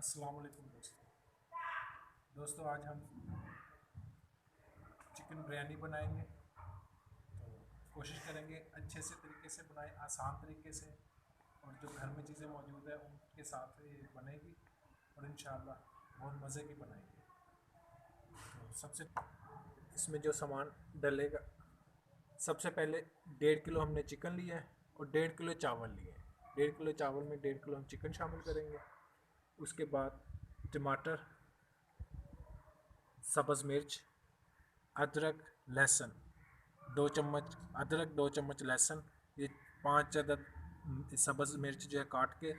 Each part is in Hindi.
अस्सलाम वालेकुम दोस्तों आज हम चिकन बिरयानी बनाएंगे। तो कोशिश करेंगे अच्छे से तरीके से बनाएं, आसान तरीके से, और जो घर में चीज़ें मौजूद है उनके साथ ये बनेगी और इंशाअल्लाह बहुत मज़े की बनाएंगे। तो सबसे इसमें जो सामान डलेगा, सबसे पहले 1.5 किलो हमने चिकन लिया है और 1.5 किलो चावल लिए हैं। 1.5 किलो चावल में 1.5 किलो हम चिकन शामिल करेंगे। उसके बाद टमाटर, सब्ज़ मिर्च, अदरक, लहसुन 2 चम्मच अदरक, 2 चम्मच लहसुन, ये 5 अदद सब्ज़ मिर्च जो है काट के,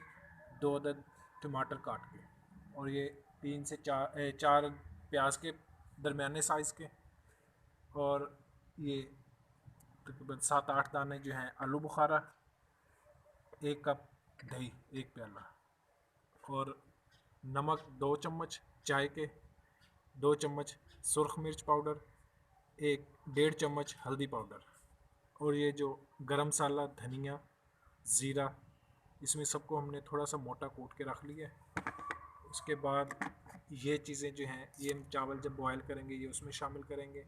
2 अदद टमाटर काट के, और ये 3 से 4 प्याज के दरमियाने साइज़ के, और ये तकरीबन 7-8 दाने जो हैं आलू बुखारा, 1 कप दही 1 प्याला, और नमक 2 चम्मच चाय के, 2 चम्मच सुरख मिर्च पाउडर, 1.5 चम्मच हल्दी पाउडर, और ये जो गरम मसाला, धनिया, ज़ीरा, इसमें सबको हमने थोड़ा सा मोटा कूट के रख लिया है। उसके बाद ये चीज़ें जो हैं, ये हम चावल जब बॉयल करेंगे ये उसमें शामिल करेंगे।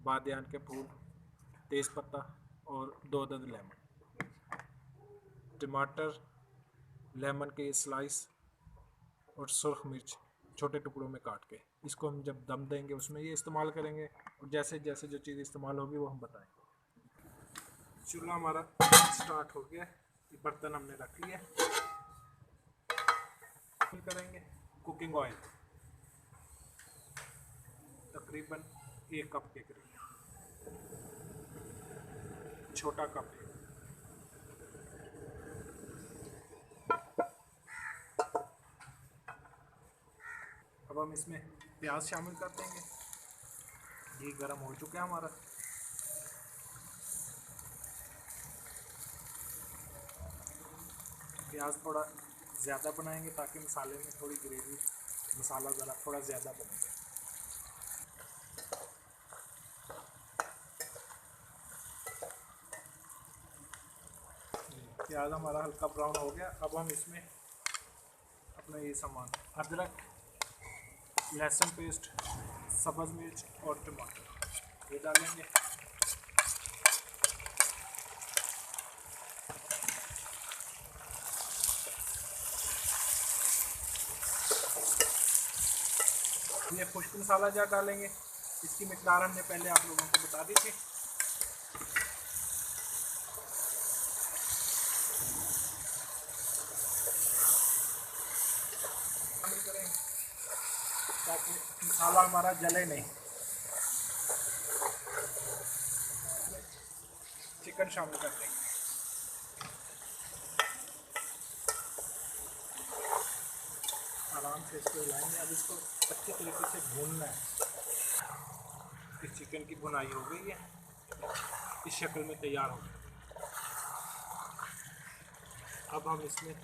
बादियान के फूल, तेज़पत्ता और 2 अदद लेमन, टमाटर, लेमन के स्लाइस और सुरख मिर्च छोटे टुकड़ों में काट के, इसको हम जब दम देंगे उसमें ये इस्तेमाल करेंगे, और जैसे जैसे जो चीज़ इस्तेमाल होगी वो हम बताएंगे। चूल्हा हमारा स्टार्ट हो गया, ये बर्तन हमने रख लिया। फिल करेंगे कुकिंग ऑयल तकरीबन 1 कप के करीब, छोटा कप है। अब हम इसमें प्याज शामिल कर देंगे। ये गरम हो चुका है हमारा। प्याज थोड़ा ज़्यादा बनाएंगे ताकि मसाले में थोड़ी ग्रेवी, मसाला ज़रा थोड़ा ज़्यादा बनेगा। प्याज हमारा हल्का ब्राउन हो गया। अब हम इसमें अपना ये सामान, अदरक, लहसुन पेस्ट, सब्ज़ मिर्च और टमाटर ये डालेंगे। ये खुश्क मसाला जार डालेंगे, इसकी मिकदार हमने पहले आप लोगों को बता दी थी। करें ताकि मसाला हमारा जले नहीं। चिकन शामिल कर देंगे। आराम से इसको हिलाएंगे। अब इसको अच्छे तरीके से भूनना है। इस चिकन की भुनाई हो गई है, इस शक्ल में तैयार हो गई। अब हम इसमें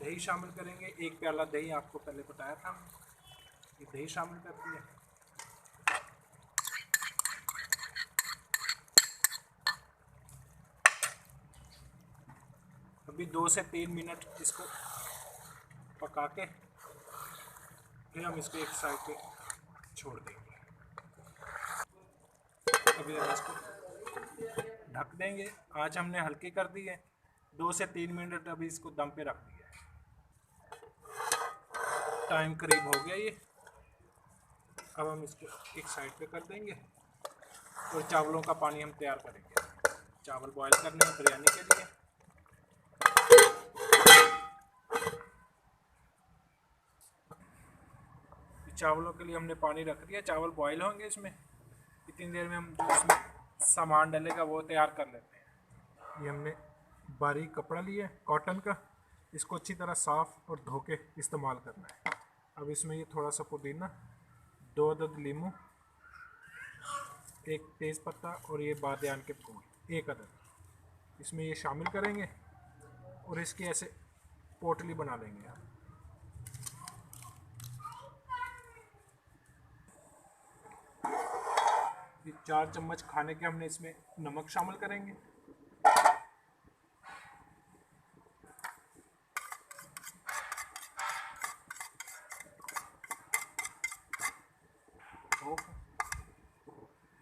दही शामिल करेंगे। 1 प्याला दही आपको पहले बताया था, ये दही शामिल कर दिया। अभी 2 से 3 मिनट इसको पका के फिर हम इसको एक साइड पे छोड़ देंगे। अभी हम इसको ढक देंगे। आँच हमने हल्की कर दी है। 2 से 3 मिनट अभी इसको दम पे रख दिया है। टाइम करीब हो गया ये। अब हम इसको एक साइड पे कर देंगे और चावलों का पानी हम तैयार करेंगे। चावल बॉयल करने हैं बिरयानी के लिए। चावलों के लिए हमने पानी रख दिया, चावल बॉयल होंगे इसमें। इतनी देर में हम जो इसमें सामान डलेगा वो तैयार कर लेते हैं। ये हमने बारीक कपड़ा लिया है कॉटन का, इसको अच्छी तरह साफ़ और धो के इस्तेमाल करना है। अब इसमें ये थोड़ा सा पुदीना, 2 अदद लीमू, 1 तेज़पत्ता और ये बादियान के फूल 1 अदद इसमें ये शामिल करेंगे और इसकी ऐसे पोटली बना लेंगे। ये 4 चम्मच खाने के हमने इसमें नमक शामिल करेंगे।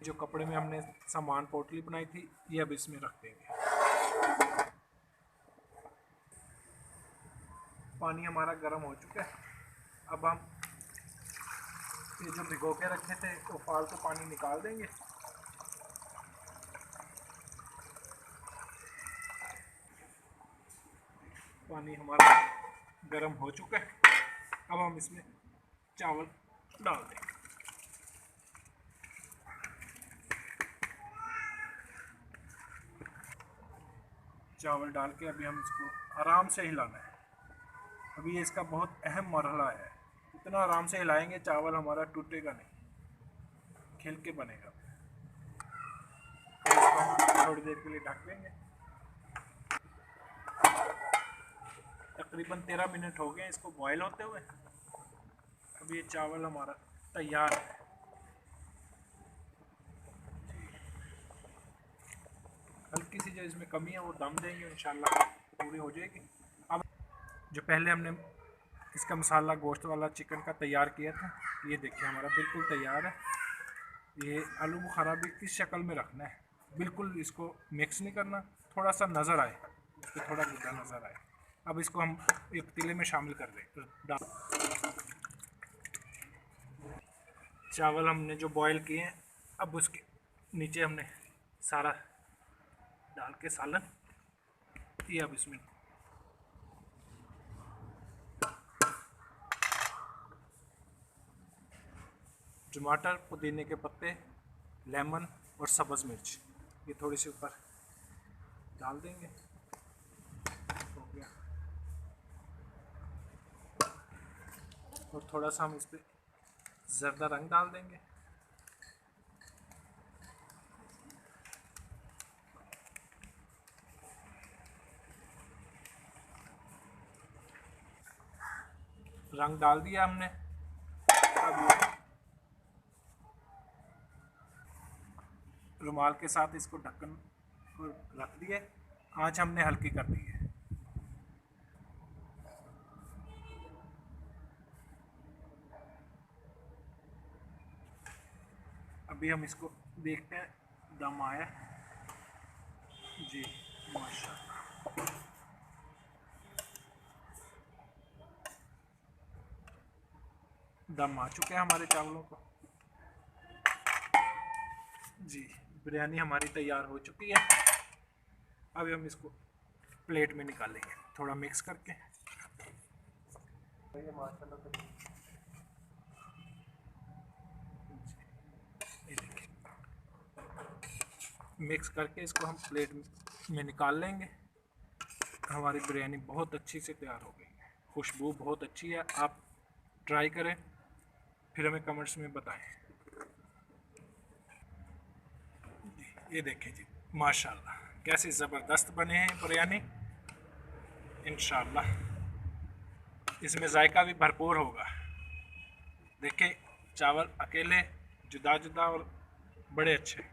जो कपड़े में हमने सामान पोटली बनाई थी ये अब इसमें रख देंगे। पानी हमारा गर्म हो चुका है। अब हम ये जो भिगो के रखे थे तो फालतू पानी निकाल देंगे। पानी हमारा गर्म हो चुका है। अब हम इसमें चावल डाल देंगे। चावल डाल के अभी हम इसको आराम से हिलाना है। अभी ये इसका बहुत अहम मरहला है। इतना आराम से हिलाएंगे चावल हमारा टूटेगा नहीं, खिल के बनेगा। इसको हम थोड़ी देर के लिए ढक देंगे। तकरीबन 13 मिनट हो गए इसको बॉयल होते हुए। अभी ये चावल हमारा तैयार है। हल्की सी जो इसमें कमी है वो दम देंगे, इंशाल्लाह पूरी हो जाएगी। अब जो पहले हमने इसका मसाला गोश्त वाला चिकन का तैयार किया था, ये देखिए हमारा बिल्कुल तैयार है। ये आलू बुखारा भी किस शक्ल में रखना है, बिल्कुल इसको मिक्स नहीं करना, थोड़ा सा नज़र आए, इसको थोड़ा गुद्दा नज़र आए। अब इसको हम एक पतीले में शामिल कर दें। चावल हमने जो बॉयल किए हैं अब उसके नीचे हमने सारा डाल के सालन ये अब इसमें टमाटर, पुदीने के पत्ते, लेमन और सब्ज़ मिर्च ये थोड़ी सी ऊपर डाल देंगे। हो गया। और थोड़ा सा हम इस पर ज़र्दा रंग डाल देंगे। रंग डाल दिया हमने। अब रुमाल के साथ इसको ढक्कन को रख दिए। आँच हमने हल्की कर दी है। अभी हम इसको देखते हैं, दम आया जी, माशाल्लाह। दम आ चुके हैं हमारे चावलों को जी। बिरयानी हमारी तैयार हो चुकी है। अभी हम इसको प्लेट में निकालेंगे थोड़ा मिक्स करके। मिक्स करके इसको हम प्लेट में निकाल लेंगे। हमारी बिरयानी बहुत अच्छी से तैयार हो गई है, खुशबू बहुत अच्छी है। आप ट्राई करें, फिर हमें कमेंट्स में बताएं। ये देखें जी, माशाल्लाह कैसे ज़बरदस्त बने हैं बिरयानी। इंशाल्लाह इसमें जायका भी भरपूर होगा। देखें चावल अकेले जुदा जुदा और बड़े अच्छे।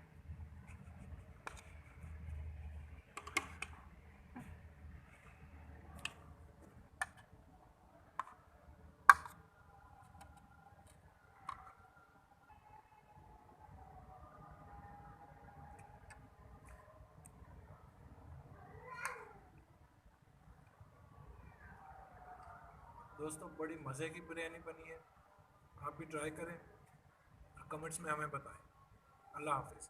दोस्तों बड़ी मज़े की बिरयानी बनी है, आप भी ट्राई करें, कमेंट्स में हमें बताएं। अल्लाह हाफिज़।